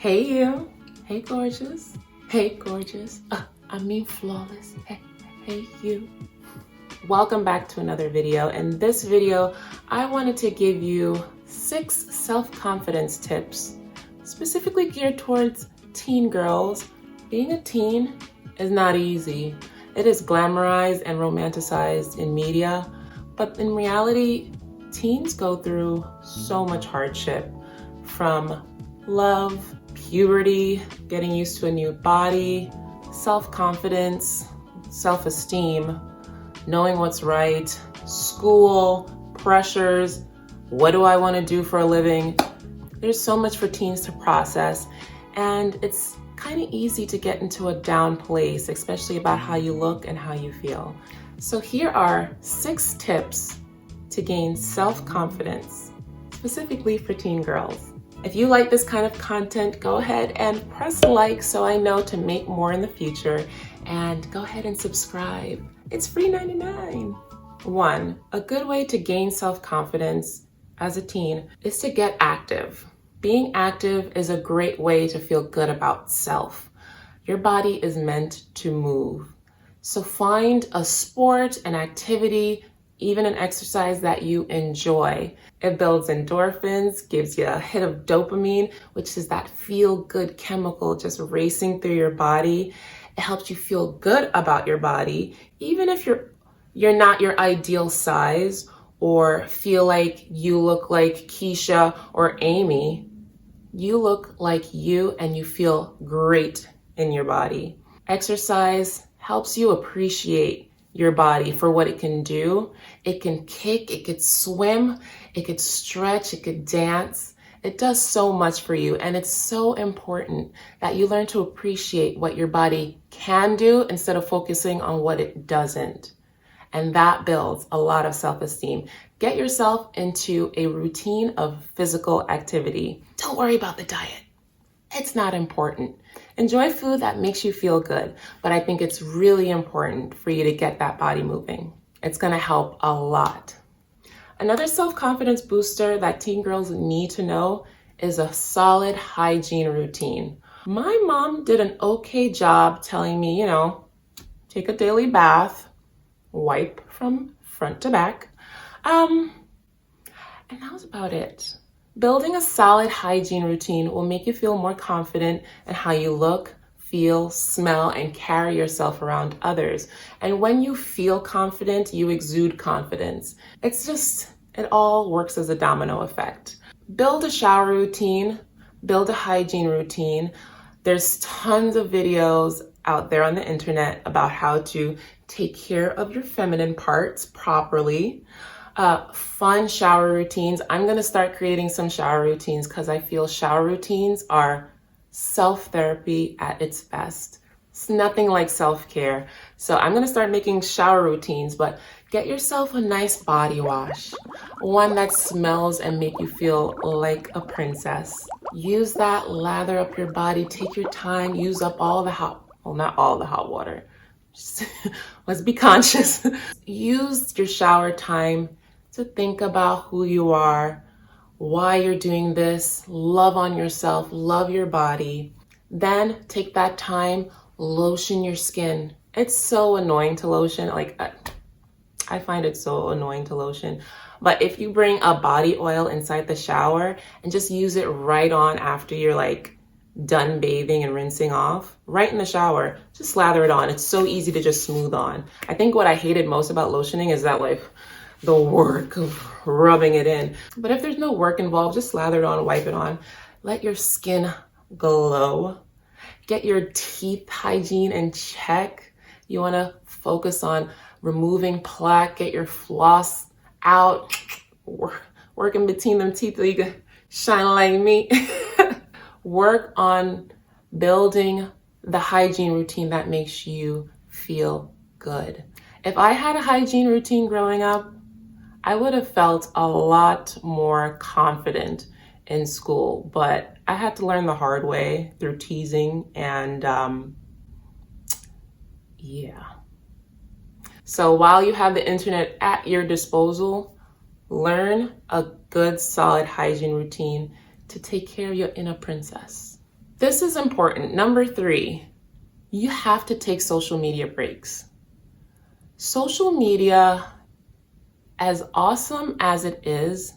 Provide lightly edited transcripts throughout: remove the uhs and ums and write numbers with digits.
Hey you, hey gorgeous, hey gorgeous, I mean flawless, hey you. Welcome back to another video. In this video, I wanted to give you 6 self-confidence tips, specifically geared towards teen girls. Being a teen is not easy. It is glamorized and romanticized in media, but in reality, teens go through so much hardship, from love, puberty, getting used to a new body, self-confidence, self-esteem, knowing what's right, school, pressures, what do I want to do for a living? There's so much for teens to process, and it's kind of easy to get into a down place, especially about how you look and how you feel. So here are 6 tips to gain self-confidence, specifically for teen girls. If you like this kind of content, go ahead and press like so I know to make more in the future, and go ahead and subscribe. It's free 99. 1, a good way to gain self-confidence as a teen is to get active. Being active is a great way to feel good about self. Your body is meant to move. So find a sport, an activity, even an exercise that you enjoy. It builds endorphins, gives you a hit of dopamine, which is that feel-good chemical just racing through your body. It helps you feel good about your body, even if you're not your ideal size or feel like you look like Keisha or Amy. You look like you and you feel great in your body. Exercise helps you appreciate your body for what it can do. It can kick, it could swim, it could stretch, it could dance. It does so much for you, and it's so important that you learn to appreciate what your body can do instead of focusing on what it doesn't. And that builds a lot of self-esteem. Get yourself into a routine of physical activity. Don't worry about the diet. It's not important. Enjoy food that makes you feel good, but I think it's really important for you to get that body moving. It's gonna help a lot. Another self-confidence booster that teen girls need to know is a solid hygiene routine. My mom did an okay job telling me, take a daily bath, wipe from front to back, and that was about it. Building a solid hygiene routine will make you feel more confident in how you look, feel, smell, and carry yourself around others. And when you feel confident, you exude confidence. It all works as a domino effect. Build a shower routine, build a hygiene routine. There's tons of videos out there on the internet about how to take care of your feminine parts properly. Fun shower routines. I'm gonna start creating some shower routines because I feel shower routines are self-therapy at its best. It's nothing like self-care. So I'm gonna start making shower routines, but get yourself a nice body wash, one that smells and make you feel like a princess. Use that, lather up your body, take your time, use up all the not all the hot water. Let's be conscious. Use your shower time to think about who you are, why you're doing this, love on yourself, love your body. Then take that time, lotion your skin. It's so annoying to lotion. I find it so annoying to lotion. But if you bring a body oil inside the shower and just use it right on after you're done bathing and rinsing off, right in the shower, just slather it on. It's so easy to just smooth on. I think what I hated most about lotioning is that the work of rubbing it in. But if there's no work involved, just slather it on, wipe it on. Let your skin glow. Get your teeth hygiene in check. You wanna focus on removing plaque, get your floss out, working between them teeth so you can shine like me. Work on building the hygiene routine that makes you feel good. If I had a hygiene routine growing up, I would have felt a lot more confident in school, but I had to learn the hard way through teasing and yeah. So while you have the internet at your disposal, learn a good solid hygiene routine to take care of your inner princess. This is important. Number 3, you have to take social media breaks. Social media, as awesome as it is,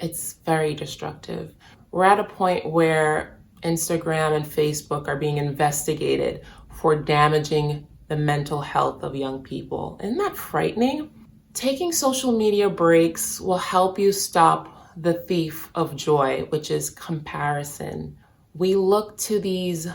it's very destructive. We're at a point where Instagram and Facebook are being investigated for damaging the mental health of young people. Isn't that frightening? Taking social media breaks will help you stop the thief of joy, which is comparison. We look to these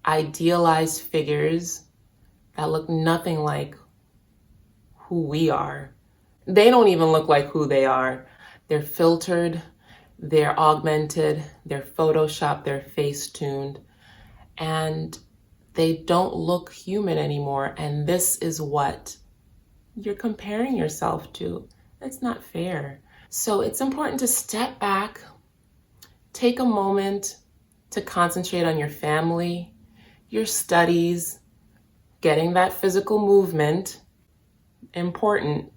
idealized figures that look nothing like who we are. They don't even look like who they are. They're filtered, they're augmented, they're photoshopped, they're face-tuned, and they don't look human anymore. And this is what you're comparing yourself to. That's not fair. So it's important to step back, take a moment to concentrate on your family, your studies, getting that physical movement, important,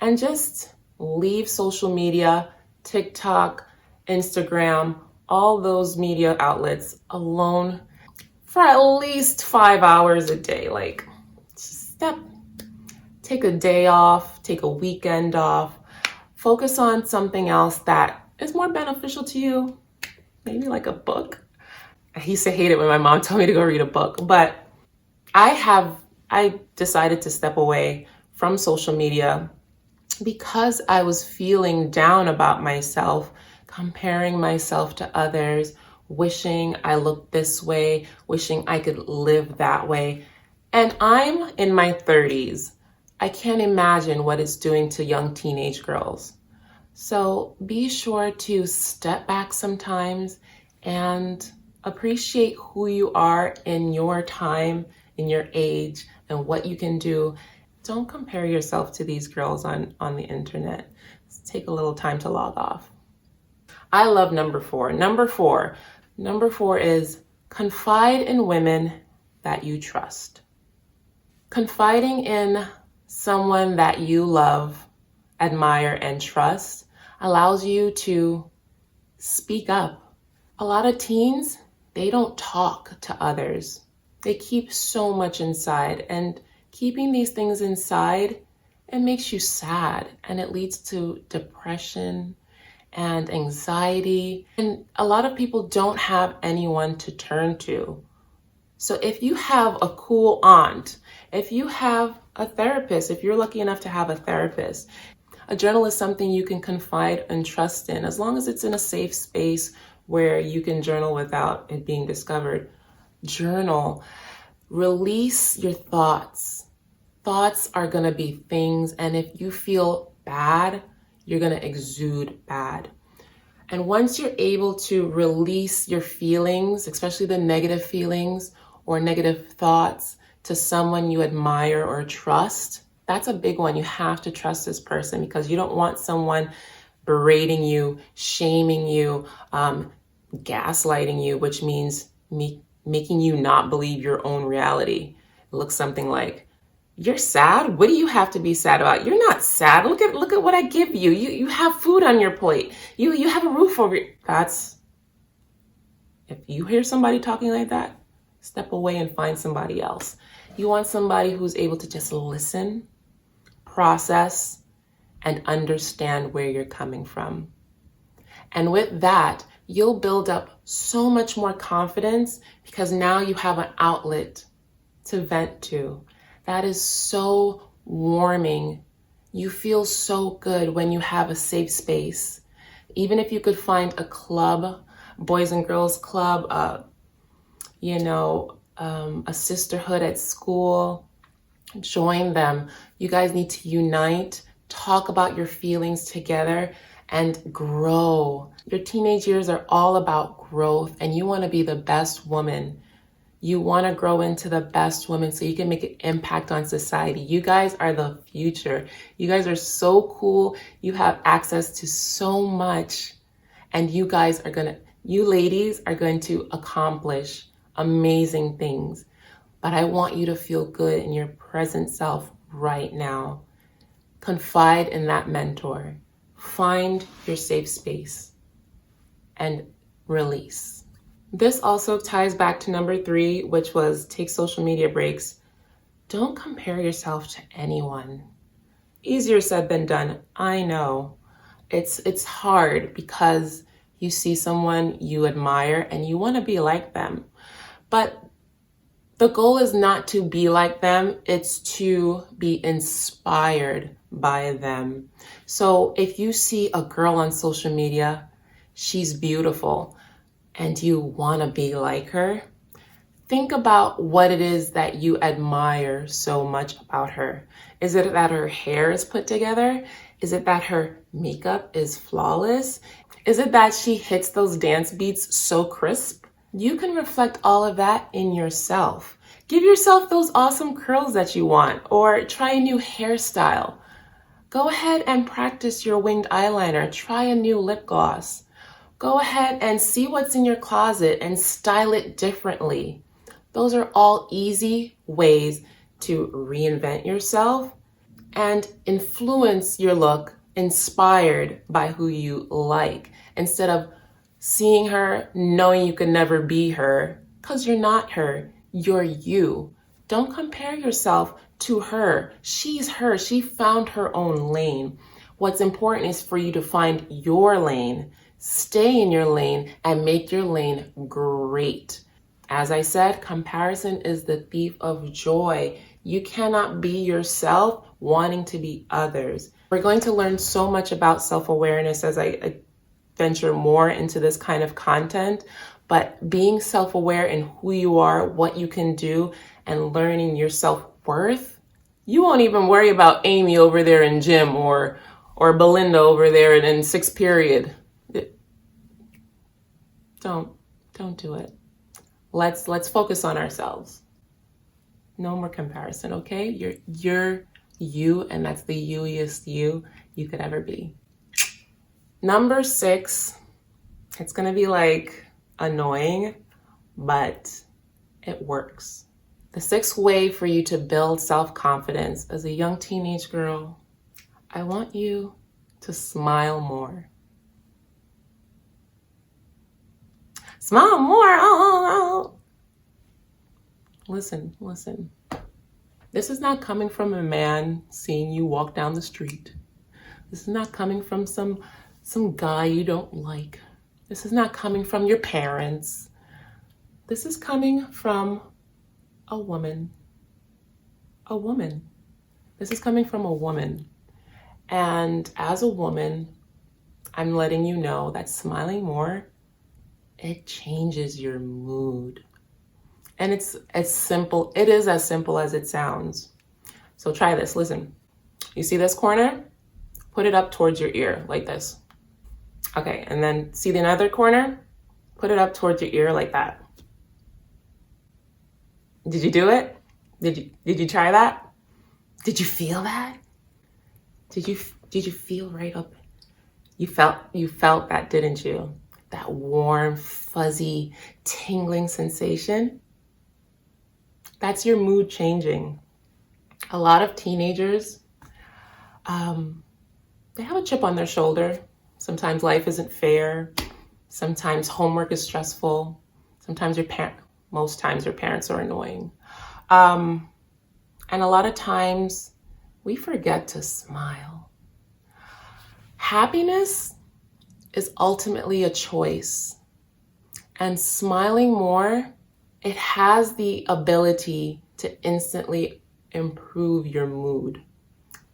and just leave social media, TikTok, Instagram, all those media outlets alone for at least 5 hours a day. Like, take a day off, take a weekend off, focus on something else that is more beneficial to you, maybe like a book. I used to hate it when my mom told me to go read a book, but I decided to step away from social media because I was feeling down about myself, comparing myself to others, wishing I looked this way, wishing I could live that way. And I'm in my 30s. I can't imagine what it's doing to young teenage girls. So be sure to step back sometimes and appreciate who you are in your time, in your age, and what you can do. Don't compare yourself to these girls on the internet. Just take a little time to log off. I love number 4. Number four is confide in women that you trust. Confiding in someone that you love, admire, and trust allows you to speak up. A lot of teens, they don't talk to others. They keep so much inside, and keeping these things inside, it makes you sad, and it leads to depression and anxiety. And a lot of people don't have anyone to turn to. So if you have a cool aunt, if you have a therapist, if you're lucky enough to have a therapist, a journal is something you can confide and trust in, as long as it's in a safe space where you can journal without it being discovered. Journal. Release your thoughts. Thoughts are going to be things, and if you feel bad, you're going to exude bad. And once you're able to release your feelings, especially the negative feelings or negative thoughts, to someone you admire or trust, that's a big one. You have to trust this person, because you don't want someone berating you, shaming you, gaslighting you, which means making you not believe your own reality. It looks something like, you're sad? What do you have to be sad about? You're not sad. Look at what I give you. You have food on your plate. You have a roof over your... If you hear somebody talking like that, step away and find somebody else. You want somebody who's able to just listen, process, and understand where you're coming from. And with that, you'll build up so much more confidence, because now you have an outlet to vent to. That is so warming. You feel so good when you have a safe space. Even if you could find a club, boys and girls club, a sisterhood at school, join them. You guys need to unite, talk about your feelings together, and grow. Your teenage years are all about growth, and you want to be the best woman. You want to grow into the best woman so you can make an impact on society. You guys are the future. You guys are so cool. You have access to so much, and you ladies are going to accomplish amazing things. But I want you to feel good in your present self right now. Confide in that mentor. Find your safe space and release. This also ties back to number 3, which was take social media breaks. Don't compare yourself to anyone. Easier said than done, I know. It's hard because you see someone you admire and you want to be like them. But the goal is not to be like them, it's to be inspired by them. So if you see a girl on social media, she's beautiful, and you want to be like her, think about what it is that you admire so much about her. Is it that her hair is put together? Is it that her makeup is flawless? Is it that she hits those dance beats so crisp? You can reflect all of that in yourself. Give yourself those awesome curls that you want, or try a new hairstyle. Go ahead and practice your winged eyeliner. Try a new lip gloss. Go ahead and see what's in your closet and style it differently. Those are all easy ways to reinvent yourself and influence your look inspired by who you like, instead of seeing her, knowing you can never be her, because you're not her, you're you. Don't compare yourself to her. She's her. She found her own lane. What's important is for you to find your lane, stay in your lane, and make your lane great. As I said, comparison is the thief of joy. You cannot be yourself wanting to be others. We're going to learn so much about self-awareness as I venture more into this kind of content, but being self-aware in who you are, what you can do, and learning your self-worth, you won't even worry about Amy over there in gym or Belinda over there in sixth period. Don't do it. Let's focus on ourselves. No more comparison, okay? You're you, and that's the you-iest you could ever be. Number 6, it's gonna be like annoying, but it works. The 6th way for you to build self-confidence as a young teenage girl, I want you to smile more. Smile more. Oh. Listen. This is not coming from a man seeing you walk down the street. This is not coming from some guy you don't like. This is not coming from your parents. This is coming from a woman. A woman. This is coming from a woman. And as a woman, I'm letting you know that smiling more, it changes your mood. And it's as simple, it is as simple as it sounds. So try this, listen. You see this corner? Put it up towards your ear like this. Okay, and then see the other corner? Put it up towards your ear like that. Did you do it? Did you try that? Did you feel that? Did you feel right up? You felt that, didn't you? That warm, fuzzy, tingling sensation. That's your mood changing. A lot of teenagers, they have a chip on their shoulder. Sometimes life isn't fair. Sometimes homework is stressful. Sometimes most times your parents are annoying. And a lot of times we forget to smile. Happiness is ultimately a choice. And smiling more, it has the ability to instantly improve your mood.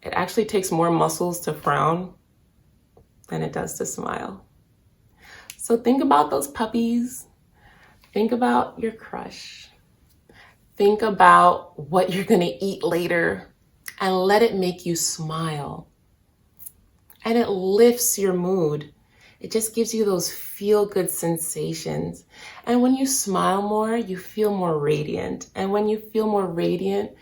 It actually takes more muscles to frown than it does to smile. So think about those puppies. Think about your crush. Think about what you're gonna eat later and let it make you smile. And it lifts your mood. It just gives you those feel-good sensations. And when you smile more, you feel more radiant. And when you feel more radiant,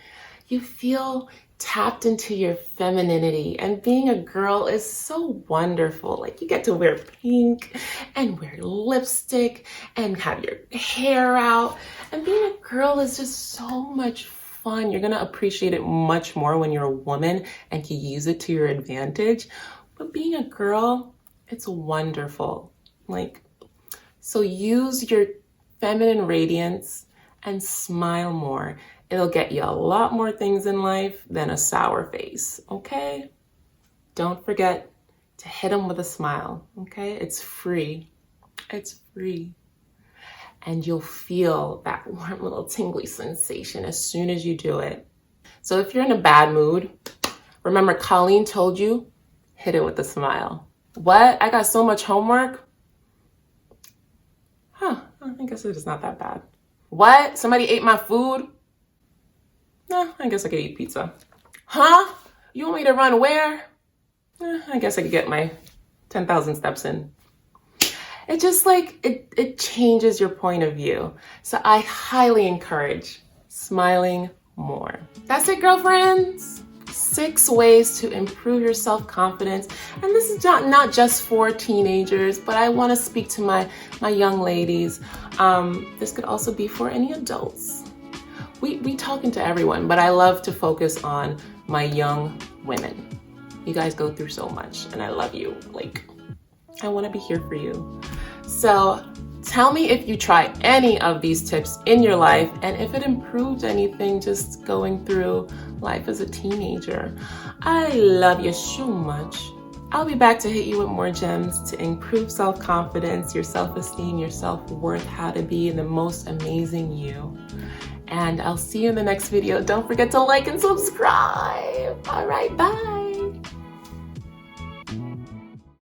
you feel tapped into your femininity. And being a girl is so wonderful. Like, you get to wear pink and wear lipstick and have your hair out. And being a girl is just so much fun. You're gonna appreciate it much more when you're a woman and can use it to your advantage. But being a girl, it's wonderful. So use your feminine radiance and smile more. It'll get you a lot more things in life than a sour face, okay? Don't forget to hit them with a smile, okay? It's free. It's free. And you'll feel that warm little tingly sensation as soon as you do it. So if you're in a bad mood, remember Colleen told you, hit it with a smile. What? I got so much homework? Huh, I guess it's not that bad. What? Somebody ate my food? No, I guess I could eat pizza. Huh? You want me to run where? I guess I could get my 10,000 steps in. It just like, it changes your point of view. So I highly encourage smiling more. That's it, girlfriends. 6 ways to improve your self-confidence. And this is not just for teenagers, but I want to speak to my young ladies. This could also be for any adults. We talking to everyone, but I love to focus on my young women. You guys go through so much and I love you. Like, I want to be here for you. So tell me if you try any of these tips in your life and if it improved anything just going through life as a teenager. I love you so much. I'll be back to hit you with more gems to improve self-confidence, your self-esteem, your self-worth, how to be the most amazing you. And I'll see you in the next video. Don't forget to like and subscribe. All right, bye.